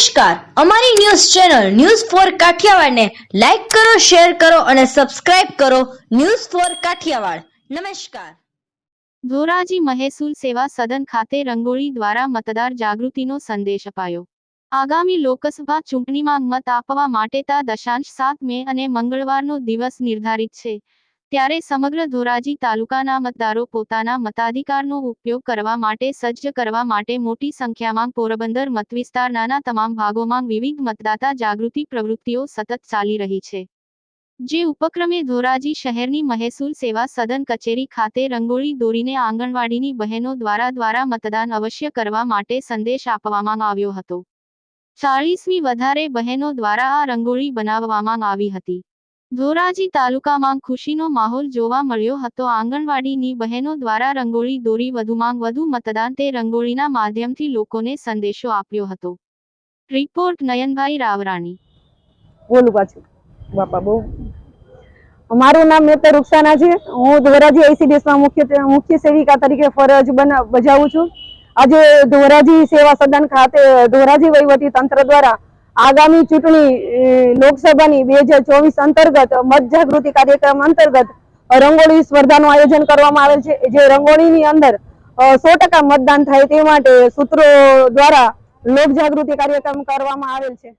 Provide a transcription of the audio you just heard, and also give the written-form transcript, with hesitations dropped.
નમસ્કાર, અમારી news channel news for Kathiawad ને લાઈક કરો, શેર કરો અને સબસ્ક્રાઇબ કરો. News for Kathiawad. નમસ્કાર. ધોરાજી મહેસૂલ સેવા સદન ખાતે રંગોળી દ્વારા મતદાર જાગૃતિનો સંદેશ અપાયો. આગામી લોકસભા ચૂંટણીમાં મત આપવા માટે તા 7 મે અને મંગળવારનો દિવસ નિર્ધારિત છે. ત્યારે સમગ્ર ધોરાજી તાલુકાના મતદારો પોતાના મતાધિકારનો ઉપયોગ કરવા માટે સજ્જ કરવા માટે મોટી સંખ્યામાં પોરબંદર મતવિસ્તારના તમામ ભાગોમાં વિવિધ મતદાતા જાગૃતિ પ્રવૃત્તિઓ સતત ચાલી રહી છે. જે ઉપક્રમે ધોરાજી શહેરની મહેસૂલ સેવા સદન કચેરી ખાતે રંગોળી દોરીને આંગણવાડીની બહેનો દ્વારા મતદાન અવશ્ય કરવા માટે સંદેશ આપવામાં આવ્યો હતો. 40મી વધારે બહેનો દ્વારા આ રંગોળી બનાવવામાં આવી હતી. ધોરાજી તાલુકામાં ખુશીનો માહોલ જોવા મળ્યો હતો. આંગણવાડીની બહેનો દ્વારા રંગોળી દોરી વધુમાં વધુ મતદાન તે રંગોળીના માધ્યમથી લોકોને સંદેશો આપ્યો હતો. રિપોર્ટ નયનભાઈ રાવરાણી. બોલું પાછું બાપા બહુ. મારું નામ મેતર રૂક્ષાના છે. હું ધોરાજી આઈસીડીએસમાં મુખ્ય સેવિકા તરીકે ફરજ બજાવું છું. આજે ધોરાજી સેવા સદન ખાતે ધોરાજી વહીવટી તંત્ર દ્વારા આગામી ચૂંટણી લોકસભાની 2024 અંતર્ગત મત જાગૃતિ કાર્યક્રમ અંતર્ગત રંગોળી સ્પર્ધાનું આયોજન કરવામાં આવેલ છે. જે રંગોળીની અંદર 100% મતદાન થાય તે માટે સૂત્રો દ્વારા લોક જાગૃતિ કાર્યક્રમ કરવામાં આવેલ છે.